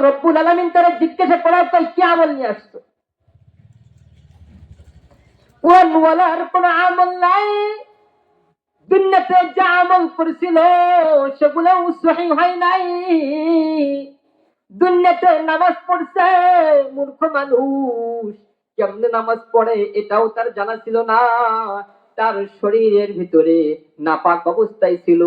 রব্বুল আলামিন তারা জিজ্ঞাসা করার পর কি আমল নিয়ে আসতো? কোরআনওয়ালার কোন আমল নাই। দুনিয়াতে যা আমল করেছিল সেগুলো সহিহ হয় নাই। দুনিয়াতে নামাজ পড়ছে মূর্খ মানুষ, কেমনে নামাজ পড়ে এটাও তার জানা ছিল না। তার শরীরের ভিতরে নাপাক অবস্থায় ছিল,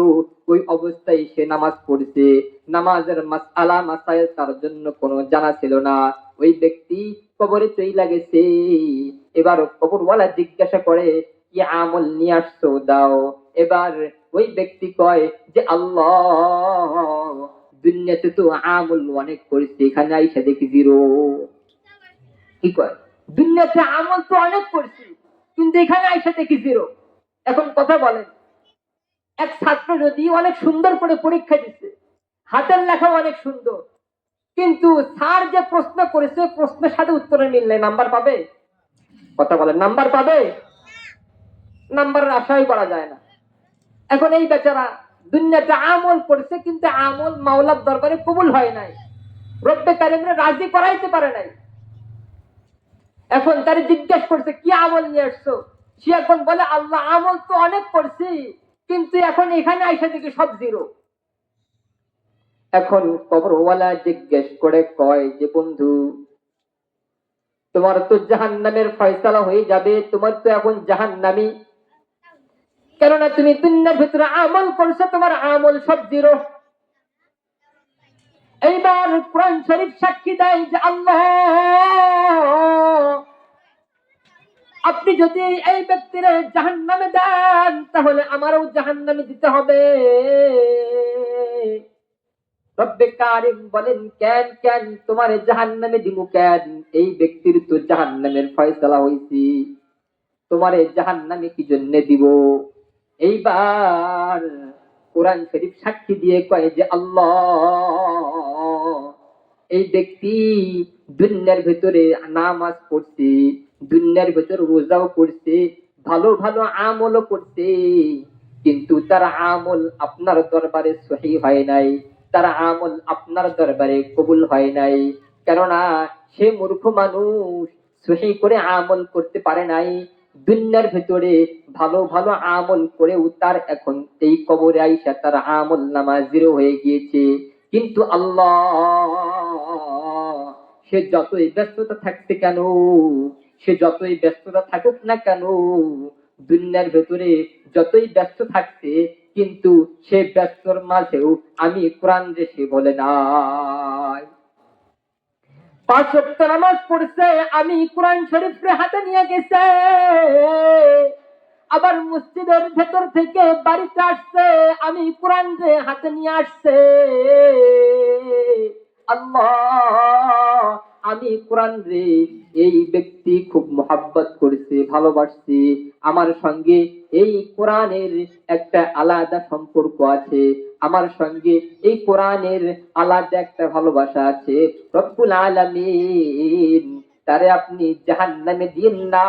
ওই অবস্থায় সে নামাজ পড়ছে। নামাজের মাসআলা মাসাইল তার জন্য কোনো জানা ছিল না। ওই ব্যক্তি কবরে চইলা গেছে। এবার কবরওয়ালা জিজ্ঞাসা করে, কি আমল নিয়ে আসছো দাও। এবার ওই ব্যক্তি কয় যে আল্লাহ, দুনিয়াতে তো আমল অনেক করেছি, এখানে আইসা দেখি জিরো। কি কয়? দুনিয়াতে আমল তো অনেক করছি, কিন্তু এখানে আইসা দেখি জিরো। এখন কথা বলেন, এক ছাত্র যদি অনেক সুন্দর করে পরীক্ষা দিচ্ছে, হাতের লেখা অনেক সুন্দর, কিন্তু স্যার যে প্রশ্ন করেছে প্রশ্নের সাথে উত্তরের মিল নেই, নাম্বার পাবে? কথা বলেন, নাম্বার পাবে? নাম্বারের আশাই করা যায় না। এখন এই বেচারা দুনিয়াতে আমল করছে, কিন্তু আমল মাওলার দরবারে কবুল হয় নাই, রব্বে কারিমরে রাজি করাইতে পারে নাই। এখন তারে জিজ্ঞেস করছে কি আমল নিয়ে আসছো? সে এখন বলে আল্লাহ, আমল তো অনেক করছি, কিন্তু এখন এখানে আইসা দেখি সব জিরো। এখন কবরওয়ালা জিজ্ঞেস করে কয় যে বন্ধু, তোমার তো জাহান্নামের ফয়সালা হয়ে যাবে, তোমার তো এখন জাহান্নামী, কেননা তুমি দুনিয়ার ভিতরে আমল করছো, তোমার আমল সব জিরো। এইবার কোরআন শরীফ সাক্ষী দেয় যে আল্লাহ, আপনি যদি এই ব্যক্তির জাহান্নামে দেন তাহলে আমারও জাহান্নামে দিতে হবে। রব্বে কারিম বলেন, কেন কেন তোমার জাহান্নামে দিব কেন? এই ব্যক্তির তো জাহান্নামের ফয়সালা হইছে, তোমারে জাহান্নামে কি জন্য দিব? এইবার কোরআন শরীফ সাক্ষী দিয়ে কয় যে আল্লাহ, এই ব্যক্তি দুনিয়ার ভিতরে নামাজ পড়ছে, দুনিয়ার ভিতরে রোজাও করছে, ভালো ভালো আমলও করছে, কিন্তু তার আমল আপনার দরবারে সহি হয় নাই, তার আমল আপনার দরবারে কবুল হয় নাই। কেননা সে মূর্খ মানুষ, সহি করে আমল করতে পারে নাই। দুনিয়ার ভিতরে ভালো ভালো আমল করেও তার এখন এই কবরে আইসা তার আমল নামা জিরো হয়ে গিয়েছে। কিন্তু আল্লাহ, সে যতই ব্যস্ততা থাকছে কেন, সে যতই ব্যস্ততা থাকুক না কেন, দুনিয়ার ভেতরে যতই ব্যস্ত থাকছে, কিন্তু সে ব্যস্তর মাঝেও আমি কোরআন যে সে বলে নাই। 5 ওয়াক্ত নামাজ পড়ছে, আমি কোরআন শরীফ হাতে নিয়ে গেছে। আবার মসজিদের ভেতর থেকে বাড়িতে আসছে, আমি কোরআন যে হাতে নিয়ে আসছে। আল্লাহ, আমি কোরআন রে এই ব্যক্তি খুব মোহাব্বত করছে, ভালোবাসছে, আমার সঙ্গে এই কোরআনের একটা আলাদা সম্পর্ক আছে, আমার সঙ্গে এই কোরআনের আলাদা একটা ভালোবাসা আছে। রব্বুল আলামিন তারে আপনি জাহান্নামে দিন না,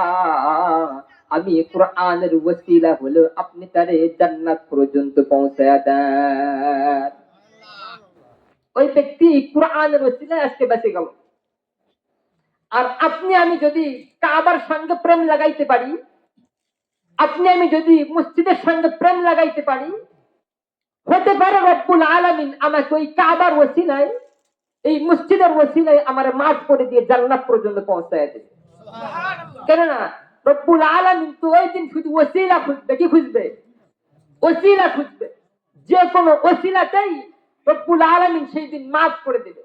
আমি কোরআনের ওসিলা হলো আপনি তারে জান্নাত পর্যন্ত পৌঁছায়া দেন। ওই ব্যক্তি কোরআনের ওসিলায় আজকে বেঁচে গেল। আর আপনি আমি যদি কাবার সঙ্গে প্রেম লাগাইতে পারি, আপনি আমি যদি মসজিদের সঙ্গে প্রেম লাগাইতে পারি, হতে পারে রব্বুল আলামিন আমাকে ওই কাবার ওসিলায়, এই মসজিদের ওসিলায় আমার মাফ করে দিয়ে জান্নাত পর্যন্ত পৌঁছায় দেবে। কেননা রব্বুল আলামিন তো ওই দিন শুধু ওসিলা খুঁজবে, কি খুঁজবে? ওসিলা খুঁজবে। যে কোনো ওসিলাতেই রব্বুল আলামিন সেই দিন মাফ করে দেবে।